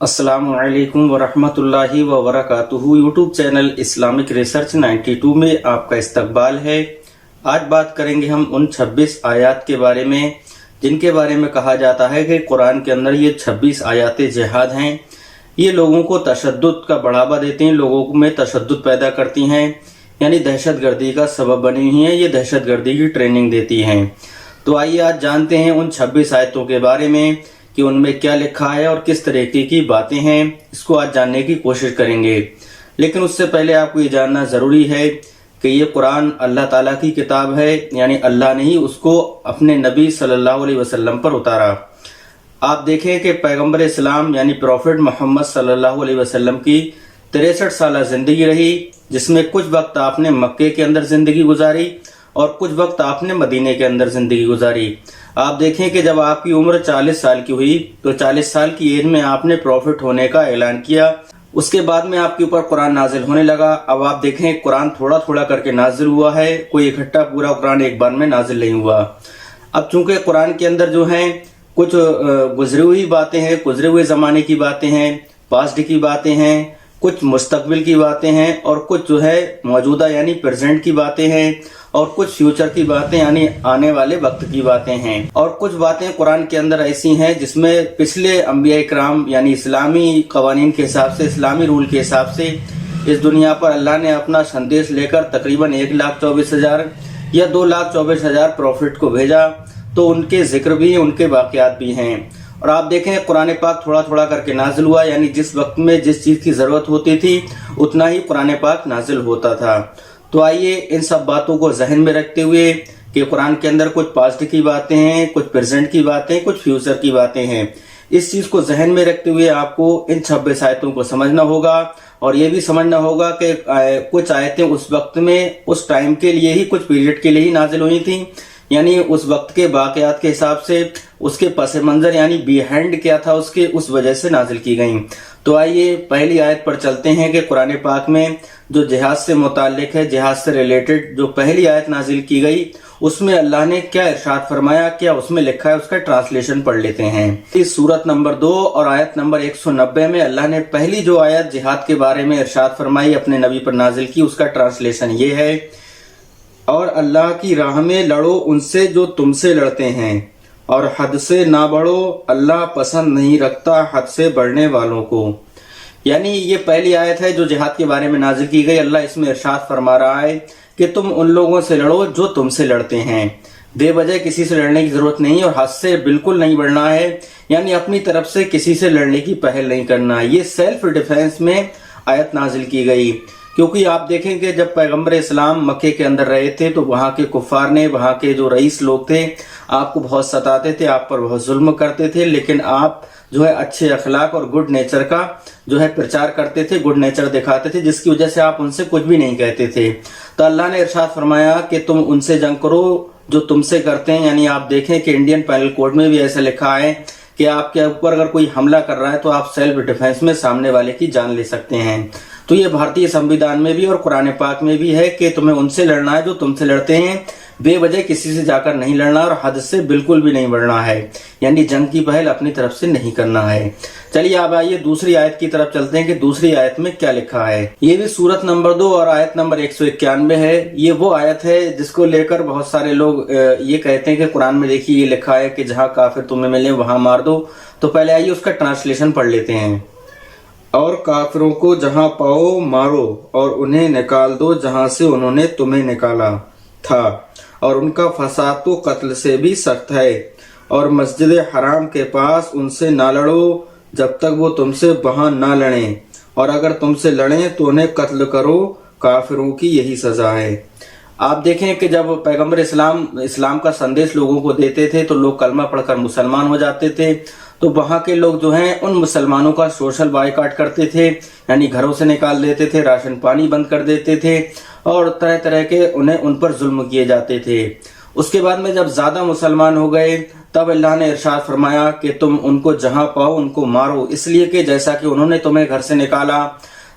अस्सलामु अलैकुम वरहमतुल्लाहि वबरकातुहू। यूट्यूब चैनल इस्लामिक रिसर्च 92 में आपका इस्तकबाल है। आज बात करेंगे हम उन 26 आयात के बारे में जिनके बारे में कहा जाता है कि कुरान के अंदर ये 26 आयात जिहाद हैं। ये लोगों को तशद्दुद का बढ़ावा देती हैं, लोगों में तशद्दुद पैदा करती हैं, यानी दहशतगर्दी का सबब बनी हुई हैं। ये दहशतगर्दी की ट्रेनिंग देती हैं। तो आइए आज जानते हैं उन 26 आयतों के बारे में कि उनमें क्या लिखा है और किस तरीके की बातें हैं। इसको आज जानने की कोशिश करेंगे, लेकिन उससे पहले आपको ये जानना ज़रूरी है कि ये कुरान अल्लाह ताला की किताब है, यानी अल्लाह ने ही उसको अपने नबी सल्लल्लाहु अलैहि वसल्लम पर उतारा। आप देखें कि पैगंबर इस्लाम यानी प्रॉफिट मोहम्मद सल्लल्लाहु अलैहि वसल्लम की 63 साल जिंदगी रही, जिसमें कुछ वक्त आपने मक्के के अंदर जिंदगी गुजारी और कुछ वक्त आपने मदीने के अंदर जिंदगी गुजारी। आप देखें कि जब आपकी उम्र 40 साल की हुई तो 40 साल की एज में आपने प्रॉफिट होने का ऐलान किया। उसके बाद में आपके ऊपर कुरान नाजिल होने लगा। अब आप देखें कुरान थोड़ा थोड़ा करके नाजिल हुआ है, कोई इकट्ठा पूरा कुरान एक बार में नाजिल नहीं हुआ। अब चूंकि कुरान के अंदर जो है कुछ गुजरी हुई बातें हैं, गुजरे हुए जमाने की बातें हैं, पास्ट की बातें हैं, कुछ मुस्तकबिल की बातें हैं और कुछ जो है मौजूदा यानी प्रेजेंट की बातें हैं और कुछ फ्यूचर की बातें यानी आने वाले वक्त की बातें हैं। और कुछ बातें कुरान के अंदर ऐसी हैं जिसमें पिछले अंबिया इकराम यानी इस्लामी कवानीन के हिसाब से, इस्लामी रूल के हिसाब से इस दुनिया पर अल्लाह ने अपना संदेश लेकर तकरीबन 1,24,000 या 2,24,000 प्रॉफिट को भेजा। तो उनके जिक्र भी हैं, उनके वाकयात भी हैं। और आप देखें कुरान पाक थोड़ा थोड़ा करके नाजिल हुआ, यानी जिस वक्त में जिस चीज की जरूरत होती थी उतना ही कुरान पाक नाजिल होता था। तो आइए इन सब बातों को जहन में रखते हुए कि कुरान के अंदर कुछ पास्ट की बातें हैं, कुछ प्रेजेंट की बातें, कुछ फ्यूचर की बातें हैं। इस चीज को जहन में रखते हुए आपको इन 26 आयतों को समझना होगा और ये भी समझना होगा कि कुछ आयतें उस वक्त में उस टाइम के लिए ही, कुछ पीरियड के लिए ही नाजिल हुई थी, यानी उस वक्त के वाकयात के हिसाब से उसके पस मंजर यानी बिहाइंड क्या था उसके, उस वजह से नाजिल की गई। तो आइए पहली आयत पर चलते हैं कि कुरान पाक में जो जिहाद से मुताल्लिक है, जिहाद से रिलेटेड जो पहली आयत नाजिल की गई उसमें अल्लाह ने क्या इरशाद फरमाया, क्या उसमें लिखा है, उसका ट्रांसलेशन पढ़ लेते हैं। इस सूरत नंबर 2 और आयत नंबर 190 में अल्लाह ने पहली जो आयत जिहाद के बारे में इरशाद फरमाई अपने नबी पर नाजिल की, उसका ट्रांसलेशन ये है, और अल्लाह की राह में लड़ो उनसे जो तुमसे लड़ते हैं और हद से ना बढ़ो, अल्लाह पसंद नहीं रखता हद से बढ़ने वालों को। यानी ये पहली आयत है जो जिहाद के बारे में नाजिल की गई। अल्लाह इसमें इरशाद फरमा रहा है कि तुम उन लोगों से लड़ो जो तुमसे लड़ते हैं, बेवजह किसी से लड़ने की जरूरत नहीं और हद से बिल्कुल नहीं बढ़ना है, यानी अपनी तरफ से किसी से लड़ने की पहल नहीं करना। ये सेल्फ डिफेंस में आयत नाजिल की गई, क्योंकि आप देखेंगे जब पैगंबर इस्लाम मक्के के अंदर रहे थे तो वहां के कुफार ने, वहां के जो रईस लोग थे, आपको बहुत सताते थे, आप पर बहुत जुल्म करते थे, लेकिन आप जो है अच्छे अखलाक और गुड नेचर का जो है प्रचार करते थे, गुड नेचर दिखाते थे, जिसकी वजह से आप उनसे कुछ भी नहीं कहते थे। तो अल्लाह ने इरशाद फरमाया कि तुम उनसे जंग करो जो तुमसे करते हैं। यानी आप देखें कि इंडियन पैनल कोड में भी ऐसा लिखा है कि आपके ऊपर अगर कोई हमला कर रहा है तो आप सेल्फ डिफेंस में सामने वाले की जान ले सकते हैं। तो ये भारतीय संविधान में भी और कुरान पाक में भी है कि तुम्हें उनसे लड़ना है जो तुमसे लड़ते हैं, बेवजह किसी से जाकर नहीं लड़ना और हद से बिल्कुल भी नहीं बढ़ना है, यानी जंग की पहल अपनी तरफ से नहीं करना है। चलिए अब आइए दूसरी आयत की तरफ चलते हैं कि दूसरी आयत में क्या लिखा है। ये भी सूरत नंबर 2 और आयत नंबर 191 है। ये वो आयत है जिसको लेकर बहुत सारे लोग ये कहते हैं कि कुरान में देखिए ये लिखा है कि जहाँ काफिर तुम्हें मिले वहां मार दो। तो पहले आइए उसका ट्रांसलेशन पढ़ लेते हैं। और काफिरों को जहां पाओ मारो और उन्हें निकाल दो जहां से उन्होंने तुम्हें निकाला था, और उनका फसाद तो कत्ल से भी सख्त है। और मस्जिद हराम के पास उनसे ना लड़ो जब तक वो तुमसे वहां ना लड़ें, और अगर तुमसे लड़ें तो उन्हें कत्ल करो, काफिरों की यही सजा है। आप देखें कि जब पैगंबर इस्लाम का संदेश लोगों को देते थे तो लोग कलमा पढ़कर मुसलमान हो जाते थे। तो वहां के लोग जो हैं उन मुसलमानों का सोशल बायकॉट करते थे, यानी घरों से निकाल देते थे, राशन पानी बंद कर देते थे और तरह तरह के उन पर जुल्म किए जाते थे। उसके बाद में जब ज्यादा मुसलमान हो गए तब अल्लाह ने इरशाद फरमाया कि तुम उनको जहां पाओ उनको मारो, इसलिए कि जैसा कि उन्होंने तुम्हें घर से निकाला,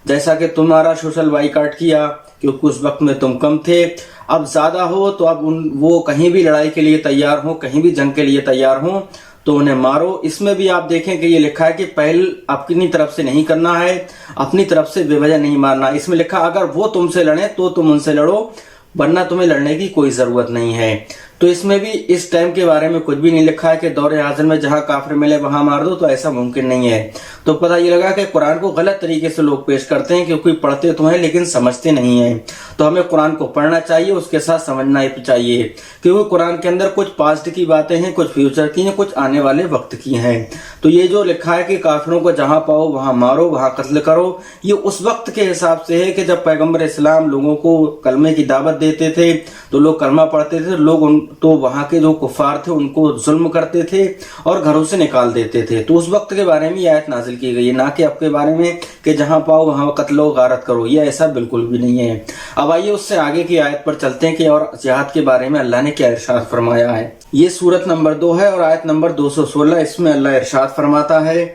जैसा कि तुम्हारा सोशल बायकॉट किया, क्योंकि उस वक्त में तुम कम थे, अब ज्यादा हो तो अब वो कहीं भी लड़ाई के लिए तैयार हो, कहीं भी जंग के लिए तैयार हो, तो उन्हें मारो। इसमें भी आप देखें कि ये लिखा है कि पहल अपनी तरफ से नहीं करना है, अपनी तरफ से बेवजह नहीं मारना। इसमें लिखा अगर वो तुमसे लड़े तो तुम उनसे लड़ो, वरना तुम्हें लड़ने की कोई जरूरत नहीं है। तो इसमें भी इस टाइम के बारे में कुछ भी नहीं लिखा है कि दौरे हाजिर में जहां काफिर मिले वहां मार दो, तो ऐसा मुमकिन नहीं है। तो पता ये लगा कि कुरान को गलत तरीके से लोग पेश करते हैं, क्योंकि पढ़ते तो हैं लेकिन समझते नहीं है। तो हमें कुरान को पढ़ना चाहिए, उसके साथ समझना चाहिए, क्योंकि कुरान के अंदर कुछ पास्ट की बातें हैं, कुछ फ्यूचर की हैं, कुछ आने वाले वक्त की हैं। तो ये जो लिखा है कि काफिरों को जहां पाओ वहां मारो, वहां कत्ल करो, ये उस वक्त के हिसाब से है कि जब पैगंबर इस्लाम लोगों को कलमे की दावत देते थे, तो लोग कलमा पढ़ते थे, लोग तो वहां के जो कुफार थे उनको जुल्म करते थे और घरों से निकाल देते थे। तो उस वक्त के बारे में ये आयत नाजिल की गई है, ना कि आपके बारे में कि जहां पाओ वहां कत्लो गारत करो, ये ऐसा बिल्कुल भी नहीं है। अब आइए उससे आगे की आयत पर चलते हैं कि और जिहाद के बारे में अल्लाह ने क्या इरशाद फरमाया है। ये सूरत नंबर 2 है और आयत नंबर 216। इसमें अल्लाह इरशाद फरमाता है,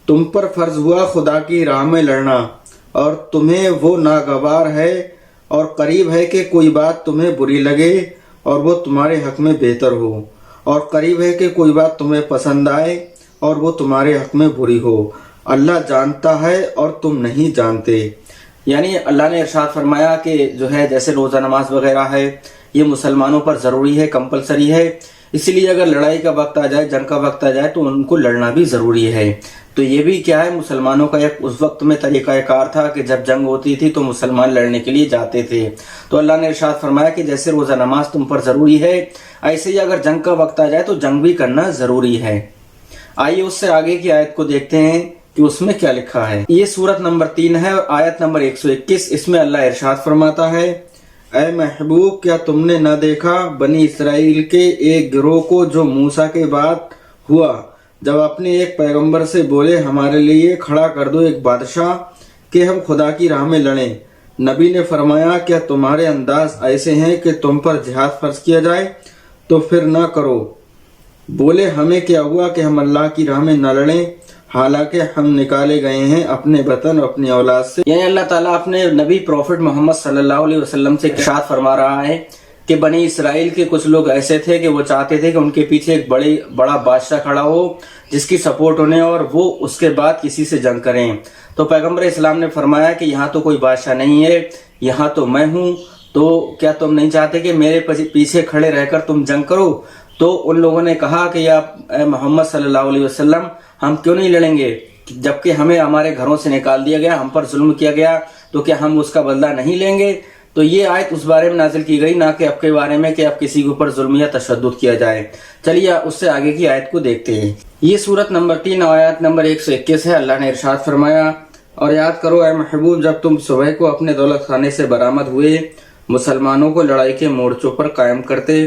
तुम पर फर्ज हुआ खुदा की राह में लड़ना और तुम्हें वो नागवार है और करीब है कि कोई बात तुम्हें बुरी लगे और वो तुम्हारे हक में बेहतर हो, और करीब है कि कोई बात तुम्हें पसंद आए और वो तुम्हारे हक में बुरी हो। अल्लाह जानता है और तुम नहीं जानते। यानी अल्लाह ने इरशाद फरमाया कि जो है जैसे रोज़ा नमाज वगैरह है ये मुसलमानों पर ज़रूरी है, कंपलसरी है, इसलिए अगर लड़ाई का वक्त आ जाए, जंग का वक्त आ जाए तो उनको लड़ना भी ज़रूरी है। तो ये भी क्या है, मुसलमानों का एक उस वक्त में तरीक़ाकार था कि जब जंग होती थी तो मुसलमान लड़ने के लिए जाते थे। तो अल्लाह ने इरशाद फरमाया कि जैसे रोज़ा नमाज तुम पर ज़रूरी है, ऐसे ही अगर जंग का वक्त आ जाए तो जंग भी करना ज़रूरी है। आइए उससे आगे की आयत को देखते हैं कि उसमें क्या लिखा है। ये सूरत नंबर 3 है और आयत नंबर 121। इसमें अल्लाह इरशाद फरमाता है, ऐ महबूब क्या तुमने न देखा बनी इसराइल के एक गिरोह को जो मूसा के बाद हुआ, जब अपने एक पैगंबर से बोले हमारे लिए खड़ा कर दो एक बादशाह कि हम खुदा की राह में लड़ें। नबी ने फरमाया क्या तुम्हारे अंदाज ऐसे हैं कि तुम पर जिहाद फर्ज किया जाए, तो फिर न करो। बोले हमें क्या हुआ कि हम अल्लाह की राह में न लड़ें, हालांकि हम निकाले गए हैं अपने वतन और अपनी औलाद से। यानी अल्लाह ताला अपने नबी प्रॉफिट मोहम्मद सल्लल्लाहु अलैहि वसल्लम से इरशाद फरमा रहा है कि बनी इसराइल के कुछ लोग ऐसे थे कि वो चाहते थे कि उनके पीछे एक बड़ा बादशाह खड़ा हो जिसकी सपोर्ट उन्हें, और वो उसके बाद किसी से जंग करें। तो पैगंबर इस्लाम ने फरमाया कि यहाँ तो कोई बादशाह नहीं है, यहाँ तो मैं हूँ, तो क्या तुम नहीं चाहते कि मेरे पीछे खड़े रहकर तुम जंग करो। तो उन लोगों ने कहा कि या मोहम्मद सल्लल्लाहु अलैहि वसल्लम हम क्यों नहीं लड़ेंगे, जबकि हमें हमारे घरों से निकाल दिया गया, हम पर जुल्म किया गया, तो क्या हम उसका बदला नहीं लेंगे। तो ये आयत उस बारे में नाजिल की गई, ना कि आपके बारे में कि अब किसी के ऊपर जुल्म या तशद्दुद किया जाए। चलिए उससे आगे की आयत को देखते हैं। ये सूरत नंबर 3 आयत नंबर 121 है। अल्लाह ने इरशाद फरमाया, और याद करो ऐ महबूब जब तुम सुबह को अपने दौलत खाने से बरामद हुए, मुसलमानों को लड़ाई के मोर्चों पर कायम करते,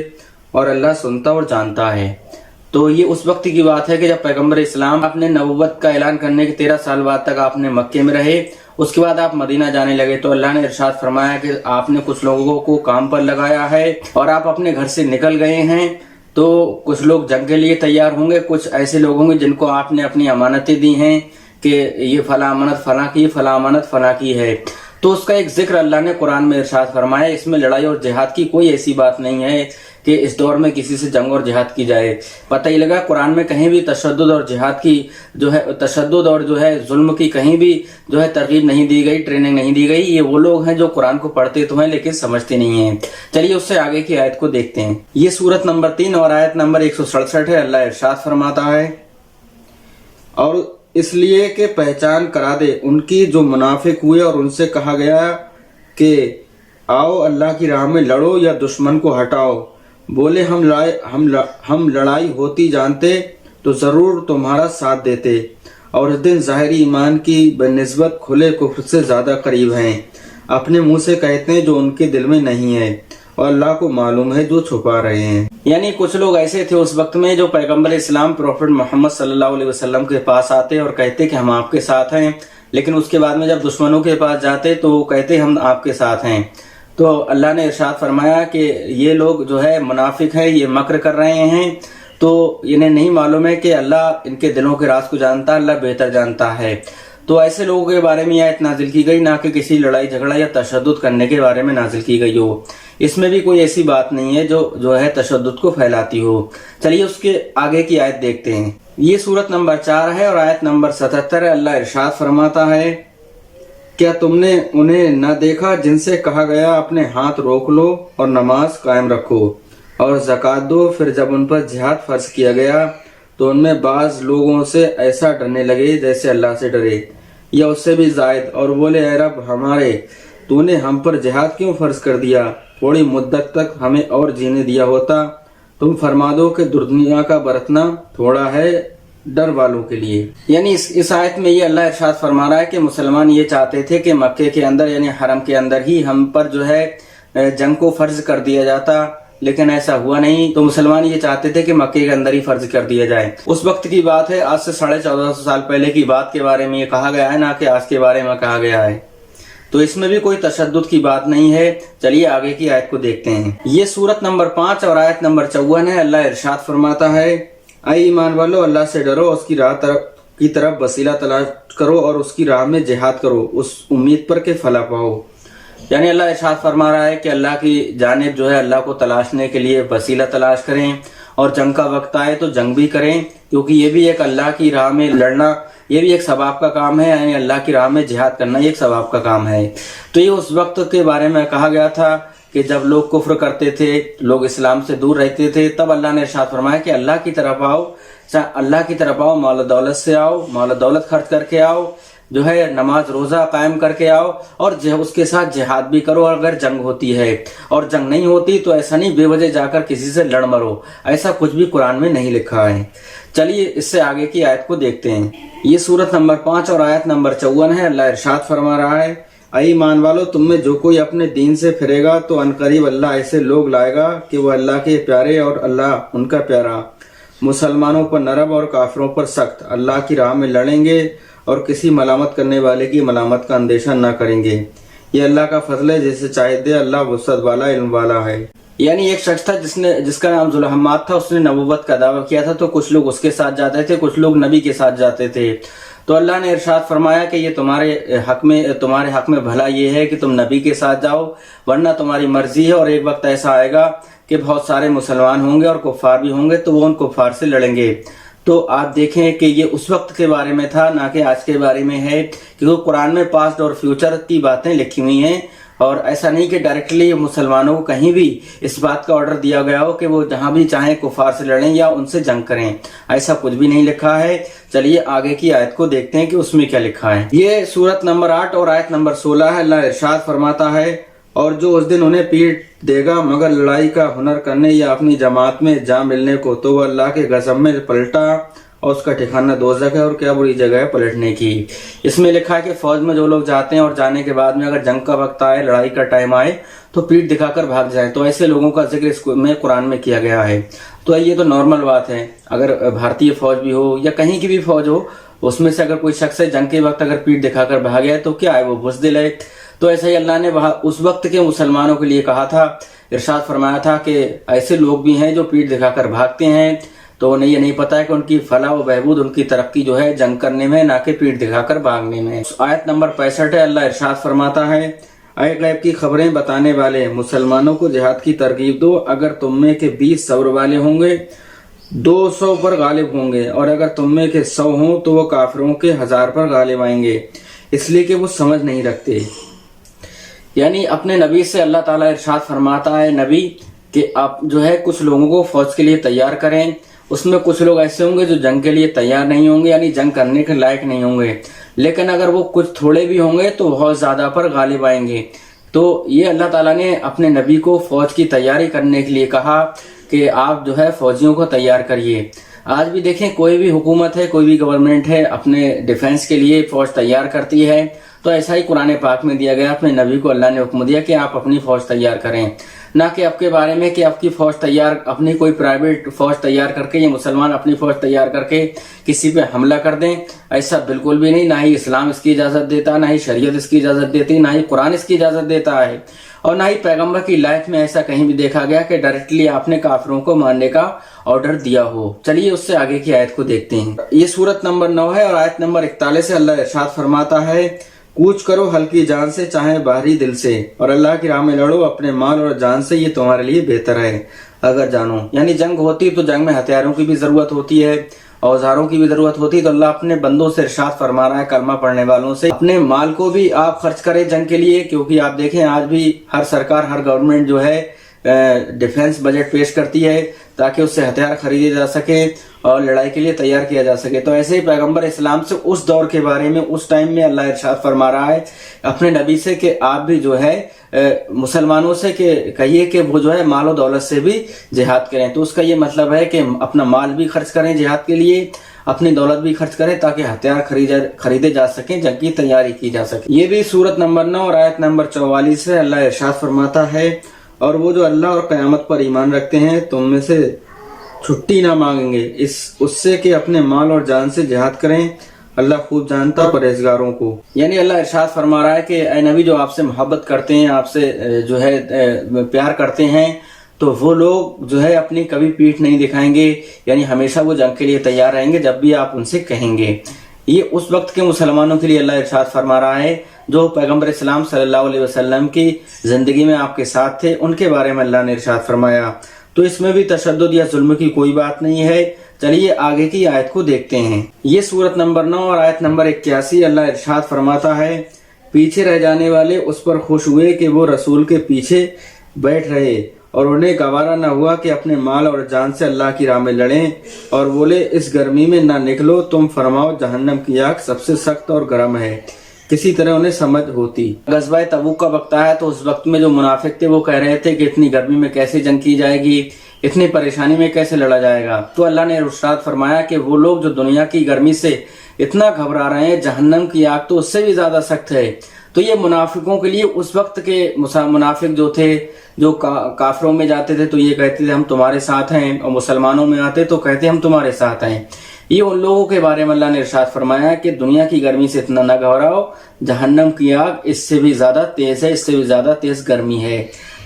और अल्लाह सुनता और जानता है। तो ये उस वक्त की बात है कि जब पैगंबर इस्लाम अपने नबुव्वत का ऐलान करने के 13 साल बाद तक आपने मक्के में रहे, उसके बाद आप मदीना जाने लगे। तो अल्लाह ने इरशाद फरमाया कि आपने कुछ लोगों को काम पर लगाया है और आप अपने घर से निकल गए हैं। तो कुछ लोग जंग के लिए तैयार होंगे, कुछ ऐसे लोग होंगे जिनको आपने अपनी अमानतें दी हैं कि ये फला अमानत फला की, फला अमानत फला की है। तो उसका एक जिक्र अल्लाह ने कुरान में इरशाद फरमाया। इसमें लड़ाई और जिहाद की कोई ऐसी बात नहीं है कि इस दौर में किसी से जंग और जिहाद की जाए। पता ही लगा कुरान में कहीं भी तशद्दुद और जिहाद की जो है, तशद्दुद और जो है जुल्म की कहीं भी जो है तरगीब नहीं दी गई, ट्रेनिंग नहीं दी गई। ये वो लोग हैं जो कुरान को पढ़ते तो हैं लेकिन समझते नहीं हैं। चलिए उससे आगे की आयत को देखते हैं। ये सूरत नंबर 3 और आयत नंबर 167 है। अल्लाह इरशाद फरमाता है, और इसलिए कि पहचान करा दे उनकी जो मुनाफिक हुए, और उनसे कहा गया कि आओ अल्लाह की राह में लड़ो या दुश्मन को हटाओ। बोले हम लड़ाई होती जानते तो जरूर तुम्हारा साथ देते, और इस दिन ज़ाहिरी ईमान की बनिस्बत खुले कुफ्र से ज्यादा करीब हैं। अपने मुंह से कहते हैं जो उनके दिल में नहीं है, और अल्लाह को मालूम है जो छुपा रहे हैं। यानी कुछ लोग ऐसे थे उस वक्त में जो पैगंबर इस्लाम प्रॉफिट मोहम्मद सल्लल्लाहु अलैहि वसल्लम के पास आते और कहते कि हम आपके साथ हैं, लेकिन उसके बाद में जब दुश्मनों के पास जाते तो वो कहते हम आपके साथ हैं। तो अल्लाह ने इरशाद फरमाया कि ये लोग जो है मुनाफिक है, ये मक्र कर रहे हैं, तो इन्हें नहीं मालूम है कि अल्लाह इनके दिलों के राज को जानता है, अल्लाह बेहतर जानता है। तो ऐसे लोगों के बारे में आयत नाजिल की गई, ना कि किसी लड़ाई झगड़ा या तशद्दुद करने के बारे में नाजिल की गई हो। इसमें भी कोई ऐसी बात नहीं है जो है तशद्दुद को फैलाती हो। चलिए उसके आगे की आयत देखते हैं। ये सूरत नंबर 4 है और आयत नंबर 77 है। अल्लाह इरशाद फरमाता है, क्या तुमने उन्हें न देखा जिनसे कहा गया अपने हाथ रोक लो और नमाज कायम रखो और ज़कात दो, फिर जब उन पर जिहाद फर्ज किया गया तो उनमें बाज लोगों से ऐसा डरने लगे जैसे अल्लाह से डरे या उससे भी जायद, और बोले, ऐ रब हमारे, तूने हम पर जिहाद क्यों फर्ज कर दिया? थोड़ी मुद्दत तक हमें और जीने दिया होता। तुम फरमा दो कि दुनिया का बरतना थोड़ा है डर वालों के लिए। यानी इस आयत में ये अल्लाह इरशाद फरमा रहा है कि मुसलमान ये चाहते थे कि मक्के के अंदर यानी हरम के अंदर ही हम पर जो है जंग को फर्ज कर दिया जाता, लेकिन ऐसा हुआ नहीं। तो मुसलमान ये चाहते थे कि मक्के के अंदर ही फर्ज कर दिया जाए। उस वक्त की बात है, आज से 1450 साल पहले की बात के बारे में ये कहा गया है, ना कि आज के बारे में कहा गया है। तो इसमें भी कोई तशद्दुद की बात नहीं है। चलिए आगे की आयत को देखते हैं। ये सूरत नंबर 5 और आयत नंबर 54 है। अल्लाह इरशाद फरमाता है, ऐ ईमान वालो, अल्लाह से डरो, उसकी राह की तरफ वसीला तलाश करो और उसकी राह में जिहाद करो, उस उम्मीद पर के फला पाओ। यानी अल्लाह इरशाद फरमा रहा है कि अल्लाह की जानिब जो है अल्लाह को तलाशने के लिए वसीला तलाश करें और जंग का वक्त आए तो जंग भी करें, क्योंकि ये भी एक अल्लाह की राह में लड़ना, ये भी एक सवाब का काम है। यानी अल्लाह की राह में जिहाद करना ये एक सवाब का काम है। तो ये उस वक्त के बारे में कहा गया था कि जब लोग कुफ्र करते थे, लोग इस्लाम से दूर रहते थे, तब अल्लाह ने इरशाद फरमाया कि अल्लाह की तरफ आओ, अल्लाह की तरफ आओ, मौला दौलत से आओ, मौला दौलत खर्च करके आओ, जो है नमाज रोजा कायम करके आओ और उसके साथ जिहाद भी करो। अगर जंग होती है और जंग नहीं होती तो ऐसा नहीं बेवजह जाकर किसी से लड़ मरो, ऐसा कुछ भी कुरान में नहीं लिखा है। चलिए इससे आगे की आयत को देखते हैं। ये सूरत नंबर 5 और आयत नंबर 54 है। अल्लाह इरशाद फरमा रहा है, ऐ ईमान वालो, तुम में जो कोई अपने दीन से फिरेगा तो अनकरीब अल्लाह ऐसे लोग लाएगा कि वो अल्लाह के प्यारे और अल्लाह उनका प्यारा, मुसलमानों पर नरम और काफिरों पर सख्त, अल्लाह की राह में लड़ेंगे और किसी मलामत करने वाले की मलामत का अंदेशा न करेंगे। ये अल्लाह का फजल है, जिसे चाहे दे, अल्लाह वुसअत वाला, इल्म वाला है। यानी एक शख्स था जिसका नाम जुलहम्माद था, उसने नबूवत का दावा किया था, तो कुछ लोग उसके साथ जाते थे, कुछ लोग नबी के साथ जाते थे। तो अल्लाह ने इरशाद फरमाया कि ये तुम्हारे हक में भला ये है कि तुम नबी के साथ जाओ, वरना तुम्हारी मर्जी है और एक वक्त ऐसा आएगा कि बहुत सारे मुसलमान होंगे और कुफ्फार भी होंगे, तो वो उन कुफ्फार से लड़ेंगे। तो आप देखें कि ये उस वक्त के बारे में था, ना कि आज के बारे में है, क्योंकि कुरान में पास्ट और फ्यूचर की बातें लिखी हुई हैं और ऐसा नहीं कि डायरेक्टली मुसलमानों को कहीं भी इस बात का ऑर्डर दिया गया हो कि वो जहां भी चाहें कुफार से लड़ें या उनसे जंग करें, ऐसा कुछ भी नहीं लिखा है। चलिए आगे की आयत को देखते हैं कि उसमें क्या लिखा है। ये सूरत नंबर 8 और आयत नंबर 16 है। अल्लाह इरशाद फरमाता है, और जो उस दिन उन्हें पीट देगा मगर लड़ाई का हुनर करने या अपनी जमात में जा मिलने को, तो वह अल्लाह के गज़ब में पलटा और उसका ठिकाना दोज़ख है और क्या बुरी जगह है पलटने की। इसमें लिखा है कि फौज में जो लोग जाते हैं और जाने के बाद में अगर जंग का वक्त आए, लड़ाई का टाइम आए, तो पीठ दिखाकर भाग जाएं, तो ऐसे लोगों का जिक्र में कुरान में किया गया है। तो ये तो नॉर्मल बात है, अगर भारतीय फौज भी हो या कहीं की भी फौज हो, उसमें से अगर कोई शख्स जंग के वक्त अगर पीठ दिखाकर भाग गया तो क्या है, वो बुज़दिल है। तो ऐसा ही अल्लाह ने वहां उस वक्त के मुसलमानों के लिए कहा था, इरशाद फरमाया था कि ऐसे लोग भी हैं जो पीठ दिखाकर भागते हैं, तो उन्हें ये नहीं पता है कि उनकी फलाह व बहबूद, उनकी तरक्की जो है जंग करने में, ना कि पीठ दिखाकर भागने में। आयत नंबर 65 है। अल्लाह इरशाद फरमाता है, ऐ गैब की खबरें बताने वाले, मुसलमानों को जिहाद की तरगीब दो। अगर तुम में के 20 सब्र वाले होंगे 200 पर गालिब होंगे, और अगर तुम में के 100 हों तो वो काफिरों के 1000 पर गालिब आएंगे, इसलिए कि वो समझ नहीं रखते। यानी अपने नबी से अल्लाह ताला इरशाद फरमाता है, नबी कि आप जो है कुछ लोगों को फौज के लिए तैयार करें, उसमें कुछ लोग ऐसे होंगे जो जंग के लिए तैयार नहीं होंगे, यानी जंग करने के लायक नहीं होंगे, लेकिन अगर वो कुछ थोड़े भी होंगे तो बहुत ज्यादा पर गालिब आएंगे। तो ये अल्लाह ताला ने अपने नबी को फौज की तैयारी करने के लिए कहा कि आप जो है फौजियों को तैयार करिए। आज भी देखें, कोई भी हुकूमत है, कोई भी गवर्नमेंट है, अपने डिफेंस के लिए फौज तैयार करती है, तो ऐसा ही कुरान पाक में दिया गया, अपने नबी को अल्लाह ने हुक्म दिया कि आप अपनी फौज तैयार करें, ना कि आपके बारे में कि आपकी फौज तैयार, अपनी कोई प्राइवेट फौज तैयार करके या मुसलमान अपनी फौज तैयार करके किसी पे हमला कर दें। ऐसा बिल्कुल भी नहीं, ना ही इस्लाम इसकी इजाजत देता, ना ही शरीयत इसकी इजाजत देती, ना ही कुरान इसकी इजाजत देता है, और ना ही पैगंबर की लाइफ में ऐसा कहीं भी देखा गया कि डायरेक्टली आपने काफिरों को मारने का ऑर्डर दिया हो। चलिए उससे आगे की आयत को देखते हैं। ये सूरत नंबर 9 है और आयत नंबर 41 से अल्लाह इरशाद फरमाता है, कूच करो हल्की जान से चाहे बाहरी दिल से, और अल्लाह की राह में लड़ो अपने माल और जान से, ये तुम्हारे लिए बेहतर है अगर जानो। यानी जंग होती तो जंग में हथियारों की भी जरूरत होती है, औजारों की भी जरूरत होती है। तो अल्लाह अपने बंदों से इरशाद फरमा रहा है, कलमा पढ़ने वालों से, अपने माल को भी आप खर्च करें जंग के लिए, क्योंकि आप देखें आज भी हर सरकार, हर गवर्नमेंट जो है डिफेंस बजट पेश करती है ताकि उससे हथियार खरीदे जा सके और लड़ाई के लिए तैयार किया जा सके। तो ऐसे ही पैगंबर इस्लाम से उस दौर के बारे में, उस टाइम में अल्लाह इरशाद फरमा रहा है अपने नबी से कि आप भी जो है मुसलमानों से कहिए कि वो जो है माल और दौलत से भी जिहाद करें। तो उसका ये मतलब है कि अपना माल भी खर्च करें जिहाद के लिए, अपनी दौलत भी खर्च करें ताकि हथियार खरीदे जा सके, जंग की तैयारी की जा सके। ये भी सूरत नंबर 9 और आयत नंबर 44 से अल्लाह इरशाद फरमाता है, और वो जो अल्लाह और क़यामत पर ईमान रखते हैं तुम में से छुट्टी ना मांगेंगे उससे कि अपने माल और जान से जिहाद करें, अल्लाह खूब जानता परहेजगारों को। यानी अल्लाह इरशाद फरमा रहा है कि ऐ नबी, जो आपसे मोहब्बत करते हैं, आपसे जो है प्यार करते हैं, तो वो लोग जो है अपनी कभी पीठ नहीं दिखाएंगे, यानी हमेशा वो जंग के लिए तैयार रहेंगे जब भी आप उनसे कहेंगे। ये उस वक्त के मुसलमानों के लिए अल्लाह इरशाद फरमा रहा है जो पैगंबर इस्लाम सल्लल्लाहु अलैहि वसल्लम की जिंदगी में आपके साथ थे, उनके बारे में अल्लाह ने इरशाद फरमाया। तो इसमें भी तशद्दुद या जुल्म की कोई बात नहीं है। चलिए आगे की आयत को देखते हैं। ये सूरत नंबर 9 और आयत नंबर 81 अल्लाह इरशाद फरमाता है, पीछे रह जाने वाले उस पर खुश हुए कि वो रसूल के पीछे बैठ रहे और उन्हें गवारा न हुआ कि अपने माल और जान से अल्लाह की राह में लड़ें, और बोले इस गर्मी में ना निकलो, तुम फरमाओ जहन्नम की आग सबसे सख्त और गर्म है। किसी तरह उन्हें समझ होती। गज़वा तबूक का वक्त आया तो उस वक्त में जो मुनाफिक थे वो कह रहे थे कि इतनी गर्मी में कैसे जंग की जाएगी, इतनी परेशानी में कैसे लड़ा जाएगा। तो अल्लाह ने इरशाद फरमाया कि वो लोग जो दुनिया की गर्मी से इतना घबरा रहे हैं, जहन्नम की आग तो उससे भी ज्यादा सख्त है। तो ये मुनाफिकों के लिए, उस वक्त के मुनाफिक जो थे, जो काफिरों में जाते थे तो ये कहते थे हम तुम्हारे साथ हैं, और मुसलमानों में आते तो कहते हम तुम्हारे साथ हैं। ये उन लोगों के बारे में अल्लाह ने इरशाद फरमाया कि दुनिया की गर्मी से इतना न घबराओ, जहन्नम की आग इससे भी ज्यादा तेज है, इससे भी ज्यादा तेज गर्मी है।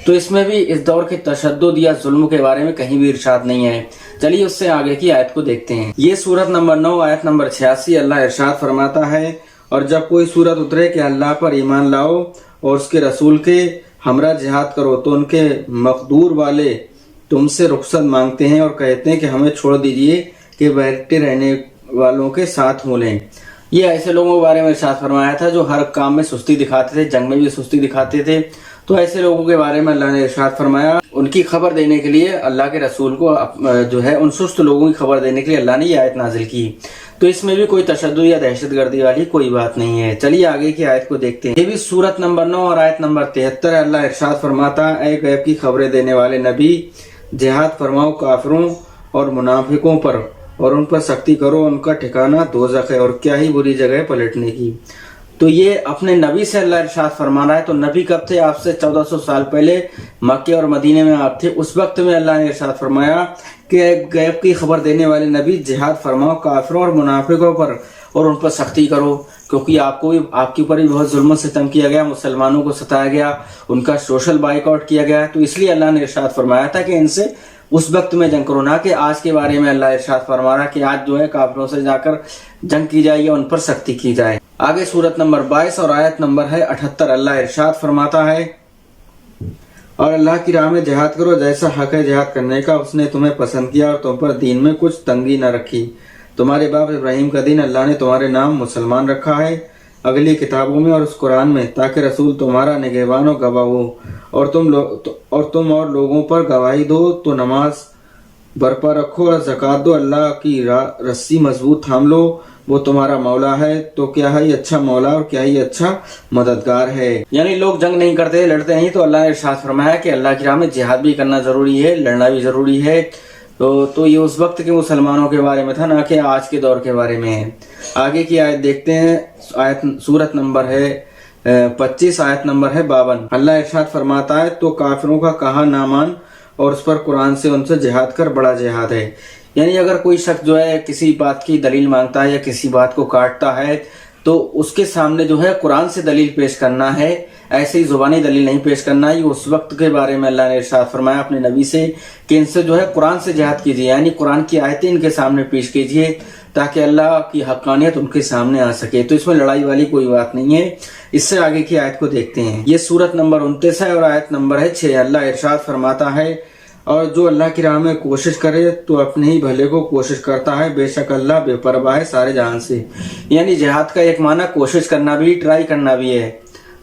तो इसमें भी इस दौर के तशद्दुद या जुल्म के बारे में कहीं भी इरशाद नहीं है। चलिए उससे आगे की आयत को देखते हैं। ये सूरत नंबर 9 आयत नंबर 86 अल्लाह इरशाद फरमाता है, और जब कोई सूरत उतरे कि अल्लाह पर ईमान लाओ और उसके रसूल के हमरा जिहाद करो, तो उनके मकदूर वाले तुमसे रुखसत मांगते हैं और कहते हैं कि हमें छोड़ दीजिए कि बैठे रहने वालों के साथ हो लें। ये ऐसे लोगों के बारे में इरशाद फरमाया था जो हर काम में सुस्ती दिखाते थे, जंग में भी सुस्ती दिखाते थे। तो ऐसे लोगों के बारे में अल्लाह ने इरशाद फरमाया, उनकी खबर देने के लिए अल्लाह के रसूल को जो है उन सुस्त लोगों की खबर देने के लिए अल्लाह ने ये आयत नाजिल की। तो इसमें भी कोई तशद्दुद या दहशतगर्दी वाली कोई बात नहीं है। चलिए आगे की आयत को देखते हैं। ये भी सूरत नंबर 9 और आयत नंबर 73 अल्लाह इरशाद फरमाता है, ऐ गैब की खबरें देने वाले नबी, जिहाद फरमाओ काफिरों और मुनाफिकों पर और उन पर सख्ती करो, उनका ठिकाना दोज़ख है और क्या ही बुरी जगह पलटने की। तो ये अपने नबी से अल्लाह इरशाद फरमा रहा है। तो नबी कब थे? आपसे 1400 साल पहले मक्के और मदीने में आप थे। उस वक्त में अल्लाह ने इरशाद फरमाया कि गैब की खबर देने वाले नबी, जिहाद फरमाओ काफिरों और मुनाफिकों पर और उन पर सख्ती करो, क्योंकि आपके ऊपर भी बहुत जुल्म सितम किया गया, मुसलमानों को सताया गया, उनका सोशल बाइकआउट किया गया। तो इसलिए अल्लाह ने इरशाद फरमाया था कि इनसे उस वक्त में जंग करो, ना कि आज के बारे में अल्लाह इरशाद फरमा रहा कि आज जो है काफिरों से जाकर जंग की जाए या उन पर सख्ती की जाए। आगे सूरत नंबर 22 और आयत नंबर है 78 अल्लाह इरशाद फरमाता है, और अल्लाह की राह में जिहाद करो, जैसा हक है जिहाद करने का उसने तुम्हें पसंद किया और तुम पर दीन में कुछ तंगी न रखी। तुम्हारे बाप इब्राहिम का दीन अल्लाह ने तुम्हारे नाम मुसलमान रखा है अगली किताबों में और उस कुरान में, ताकि रसूल तुम्हारा निगहबान और गवाह हो और तुम और लोगों पर गवाही दो। तो नमाज बरपा रखो और ज़कात दो, अल्लाह की रस्सी मजबूत थाम लो, वो तुम्हारा मौला है। तो क्या ही अच्छा मौला और क्या ही अच्छा मददगार है। यानी लोग जंग नहीं करते, लड़ते नहीं, तो अल्लाह ने इरशाद फरमाया कि अल्लाह की राह में जिहाद भी करना जरूरी है, लड़ना भी जरूरी है। तो ये उस वक्त के मुसलमानों के बारे में था, ना कि आज के दौर के बारे में है। आगे की आयत देखते हैं। आयत सूरत नंबर है 25 आयत नंबर है 52। अल्लाह इरशाद फरमाता है तो काफिरों का कहा ना मान और उस पर कुरान से उनसे जिहाद कर, बड़ा जिहाद है। यानी अगर कोई शख्स जो है किसी बात की दलील मांगता है या किसी बात को काटता है तो उसके सामने जो है कुरान से दलील पेश करना है, ऐसे ही जुबानी दलील नहीं पेश करना है। उस वक्त के बारे में अल्लाह ने इरशाद फरमाया अपने नबी से कि इनसे जो है कुरान से जिहाद कीजिए, यानी कुरान की आयतें इनके सामने पेश कीजिए ताकि अल्लाह की हक्कानियत उनके सामने आ सके। तो इसमें लड़ाई वाली कोई बात नहीं है। इससे आगे की आयत को देखते हैं। ये सूरत नंबर 29 है और आयत नंबर है 6। अल्लाह इरशाद फरमाता है और जो अल्लाह की राह में कोशिश करे तो अपने ही भले को कोशिश करता है, बेशक अल्लाह बेपरवाह है सारे जहान से। यानी जिहाद का एक माना कोशिश करना भी, ट्राई करना भी है।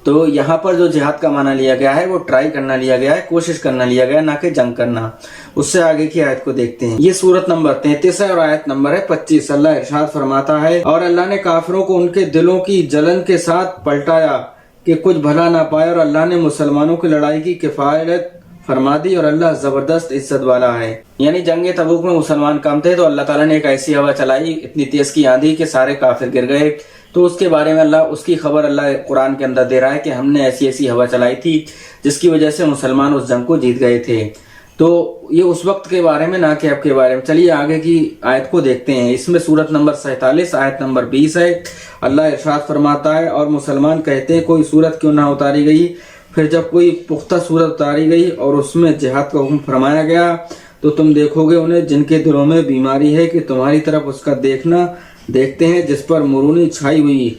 तो यहाँ पर जो जिहाद का माना लिया गया है वो ट्राई करना लिया गया है, कोशिश करना लिया गया है, ना कि जंग करना। उससे आगे की आयत को देखते हैं। ये सूरत नंबर 33 है और आयत नंबर है 25। अल्लाह इरशाद फरमाता है और अल्लाह ने काफिरों को उनके दिलों की जलन के साथ पलटाया कि कुछ भला ना पाए, और अल्लाह ने मुसलमानों की लड़ाई की किफायत फरमा दी और अल्लाह जबरदस्त इज्जत वाला है। यानी जंगे तबूक में मुसलमान कम थे तो अल्लाह ताला ने एक ऐसी हवा चलाई, इतनी तेज की आंधी कि सारे काफिर गिर गए। तो उसके बारे में अल्लाह, उसकी खबर अल्लाह कुरान के अंदर दे रहा है कि हमने ऐसी ऐसी हवा चलाई थी जिसकी वजह से मुसलमान उस जंग को जीत गए थे। तो ये उस वक्त के बारे में, ना कि अब के बारे में। चलिए आगे की आयत को देखते हैं। इसमें सूरत नंबर 47 आयत नंबर 20 है। अल्लाह इरशाद फरमाता है और मुसलमान कहते हैं कोई सूरत क्यों ना उतारी गई। फिर जब कोई पुख्ता सूरत उतारी गई और उसमें जिहाद का हुक्म फरमाया गया तो तुम देखोगे उन्हें जिनके दिलों में बीमारी है कि तुम्हारी तरफ उसका देखना देखते हैं जिस पर मुरूनी छाई हुई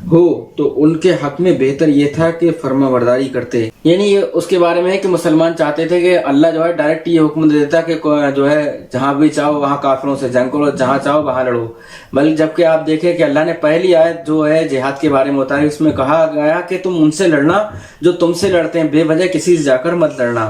हो, तो उनके हक में बेहतर ये था कि फर्माबरदारी करते। यानी ये उसके बारे में है कि मुसलमान चाहते थे कि अल्लाह जो है डायरेक्ट ये हुक्म दे देता कि जो है जहां भी चाहो वहां काफिरों से जंग करो, जहां चाहो वहां लड़ो। बल्कि जबकि आप देखें कि अल्लाह ने पहली आयत जो है जिहाद के बारे में उतारी, उसमें कहा गया कि तुम उनसे लड़ना जो तुमसे लड़ते हैं, बेवजह किसी से जाकर मत लड़ना।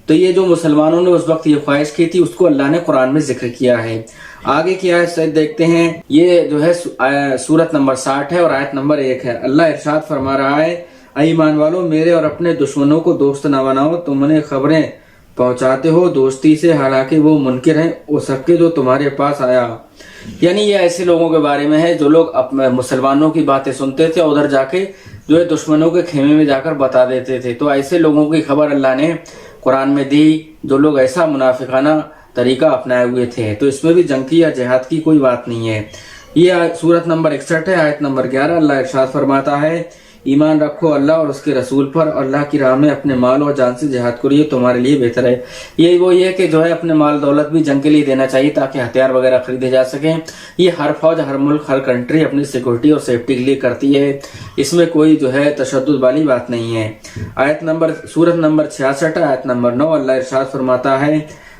तो ये जो मुसलमानों ने उस वक्त ये ख्वाहिश की थी उसको अल्लाह ने कुरान में जिक्र किया है। आगे की आयत से देखते हैं। ये जो है सूरत नंबर 60 है और आयत नंबर 1 है। अल्लाह इरशाद फरमा रहा है ईमान वालों मेरे और अपने दुश्मनों को दोस्त न बनाओ, तुम उन्हें खबरें पहुंचाते हो दोस्ती से, हालांकि वो मुनकिर हैं वो सबके जो तुम्हारे पास आया। यानी ये ऐसे लोगों के बारे में है जो लोग मुसलमानों की बातें सुनते थे और उधर जाके जो है दुश्मनों के खेमे में जाकर बता देते थे। तो ऐसे लोगों की खबर अल्लाह ने कुरान में दी जो लोग ऐसा मुनाफिकाना तरीका अपनाए हुए थे। तो इसमें भी जंग की या जिहाद की कोई बात नहीं है। ये सूरत नंबर 61 है आयत नंबर 11। अल्लाह इरशाद फरमाता है ईमान रखो अल्लाह और उसके रसूल पर, अल्लाह की राह में अपने माल और जान से जिहाद करो, ये तुम्हारे लिए बेहतर है। ये वो ये कि जो है अपने माल दौलत भी जंग के लिए देना चाहिए ताकि हथियार वगैरह खरीदे जा सकें। ये हर फौज, हर मुल्क, हर कंट्री अपनी सिक्योरिटी और सेफ्टी के लिए करती है, इसमें कोई जो है तशद्दुद वाली बात नहीं है। आयत नंबर सूरत नंबर 66 आयत नंबर 9। अल्लाह इरशाद फरमाता है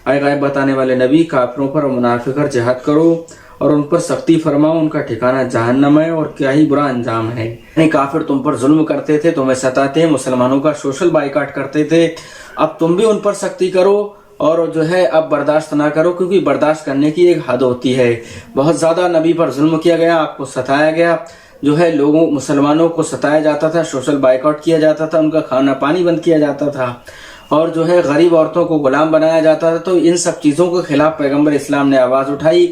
गायब बताने वाले नबी काफिरों पर और मुनाफिक पर जिहाद करो और उन पर सख्ती फरमाओ, उनका ठिकाना जहन्नम है और क्या ही बुरा अंजाम है। नहीं काफिर तुम पर जुल्म करते थे, तुम्हें सताते, मुसलमानों का सोशल बाइकाट करते थे, अब तुम भी उन पर सख्ती करो और जो है अब बर्दाश्त ना करो, क्योंकि बर्दाश्त करने की एक हद होती है। बहुत ज्यादा नबी पर जुल्म किया गया, आपको सताया गया, जो है लोगों मुसलमानों को सताया जाता था, सोशल बाइकाट किया जाता था, उनका खाना पानी बंद किया जाता था और जो है गरीब औरतों को गुलाम बनाया जाता था। तो इन सब चीजों के खिलाफ पैगंबर इस्लाम ने आवाज उठाई।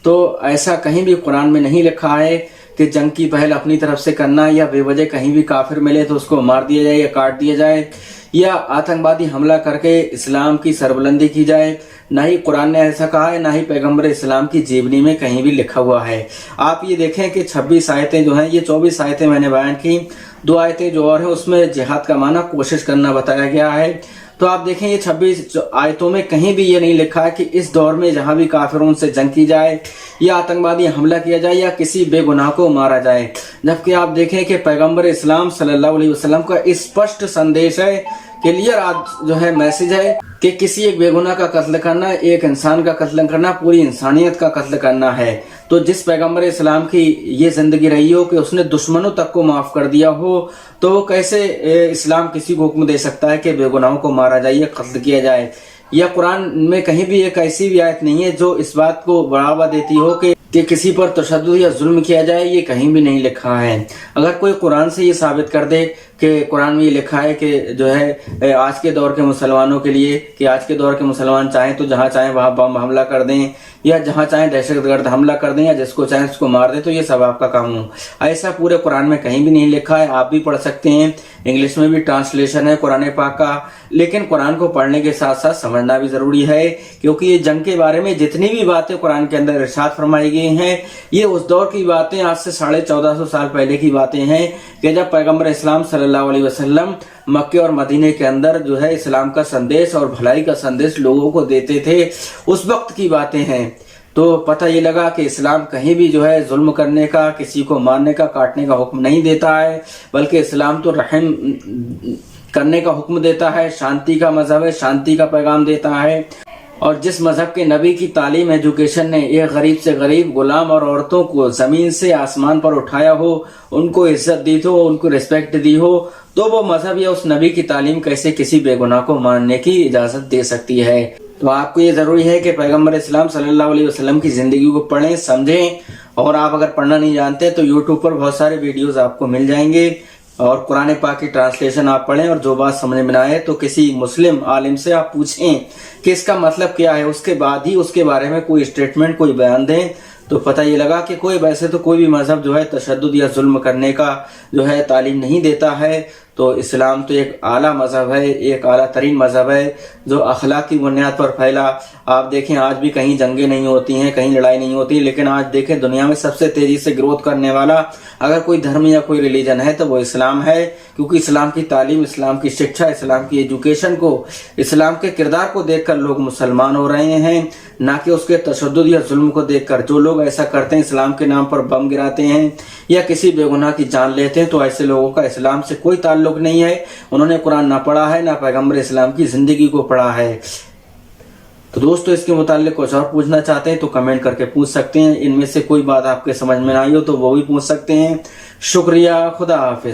तो ऐसा कहीं भी कुरान में नहीं लिखा है कि जंग की पहल अपनी तरफ से करना या बेवजह कहीं भी काफिर मिले तो उसको मार दिया जाए या काट दिया जाए या आतंकवादी हमला करके इस्लाम की सरबुलंदी की जाए। ना ही कुरान ने ऐसा कहा है, ना ही पैगंबर इस्लाम की जीवनी में कहीं भी लिखा हुआ है। आप ये देखें कि 26 आयतें जो हैं, ये 24 आयतें मैंने बयान की, 2 आयतें जो और हैं उसमें जिहाद का माना कोशिश करना बताया गया है। तो आप देखें ये 26 आयतों में कहीं भी ये नहीं लिखा है कि इस दौर में जहां भी काफिरों से जंग की जाए या आतंकवादी हमला किया जाए या किसी बेगुनाह को मारा जाए। जबकि आप देखें कि पैगंबर इस्लाम सल्लल्लाहु अलैहि वसल्लम का स्पष्ट संदेश है, क्लियर जो है मैसेज है कि किसी एक बेगुनाह का कत्ल करना, एक इंसान का कत्ल करना, पूरी इंसानियत का कत्ल करना है। तो जिस पैगंबर इस्लाम की ये जिंदगी रही हो कि उसने दुश्मनों तक को माफ कर दिया हो, तो वो कैसे इस्लाम किसी को हुक्म दे सकता है कि बेगुनाहों को मारा जाए या कत्ल किया जाए। या कुरान में कहीं भी एक ऐसी भी आयत नहीं है जो इस बात को बढ़ावा देती हो कि کہ किसी पर तशद्दुद या जुल्म किया जाए, ये कहीं भी नहीं लिखा है। अगर कोई कुरान से ये साबित कर दे कि कुरान में ये लिखा है कि जो है आज के दौर के मुसलमानों के लिए कि आज के दौर के मुसलमान चाहें तो जहां चाहें वहां बम हमला कर दें या जहां चाहें दहशतगर्द हमला कर दें या जिसको चाहें उसको मार दें, तो ये सब आपका काम हो, ऐसा पूरे कुरान में कहीं भी नहीं लिखा है। आप भी पढ़ सकते हैं, इंग्लिश में भी ट्रांसलेशन है कुरान पाक का, लेकिन कुरान को पढ़ने के साथ साथ समझना भी जरूरी है, क्योंकि ये जंग के बारे में जितनी भी बातें कुरान के अंदर इरशाद फरमाई गई हैं, ये उस दौर की बातें, आज से 1450 साल पहले की बातें हैं कि जब पैगंबर इस्लाम सल्लल्लाहु अलैहि वसल्लम मक्के और मदीने के अंदर जो है इस्लाम का संदेश और भलाई का संदेश लोगों को देते थे, उस वक्त की बातें हैं। तो पता ये लगा कि इस्लाम कहीं भी जो है जुल्म करने का, किसी को मारने का, काटने का हुक्म नहीं देता है, बल्कि इस्लाम तो रहम करने का हुक्म देता है, शांति का मजहब है, शांति का पैगाम देता है। और जिस मजहब के नबी की तालीम, एजुकेशन ने एक गरीब से गरीब, गुलाम और औरतों को जमीन से आसमान पर उठाया हो, उनको इज्जत दी हो, उनको रिस्पेक्ट दी हो, तो वो मजहब या उस नबी की तालीम कैसे किसी बेगुनाह को मारने की इजाजत दे सकती है। तो आपको ये जरूरी है कि पैगंबर इस्लाम सल्लल्लाहु अलैहि वसल्लम की जिंदगी को पढ़ें, समझें। और आप अगर पढ़ना नहीं जानते तो यूट्यूब पर बहुत सारे वीडियोस आपको मिल जाएंगे और कुरान पाक की ट्रांसलेशन आप पढ़ें, और जो बात समझ में ना आए तो किसी मुस्लिम आलिम से आप पूछें कि इसका मतलब क्या है, उसके बाद ही उसके बारे में कोई स्टेटमेंट, कोई बयान दें। तो पता ये लगा कि वैसे तो कोई भी मजहब जो है तशद्दुद या जुल्म करने का जो है तालीम नहीं देता है। तो इस्लाम तो एक आला मजहब है, एक आला तरीन मजहब है जो अखलाक की बुनियाद पर फैला। आप देखें आज भी कहीं जंगें नहीं होती हैं, कहीं लड़ाई नहीं होती, लेकिन आज देखें दुनिया में सबसे तेजी से ग्रोथ करने वाला अगर कोई धर्म या कोई रिलीजन है तो वो इस्लाम है, क्योंकि इस्लाम की तालीम, इस्लाम की शिक्षा, इस्लाम की एजुकेशन को, इस्लाम के किरदार को देखकर लोग मुसलमान हो रहे हैं, ना कि उसके तशद्दुद या जुल्म को देखकर। जो लोग ऐसा करते हैं, इस्लाम के नाम पर बम गिराते हैं या किसी बेगुनाह की जान लेते हैं, तो ऐसे लोगों का इस्लाम से कोई ताल्लुक नहीं है। उन्होंने कुरान ना पढ़ा है, ना पैगंबर इस्लाम की जिंदगी को पढ़ा है। तो दोस्तों, इसके मुताल्लिक कुछ और पूछना चाहते हैं तो कमेंट करके पूछ सकते हैं। इनमें से कोई बात आपके समझ में ना आई हो तो वो भी पूछ सकते हैं। शुक्रिया, खुदा हाफिज।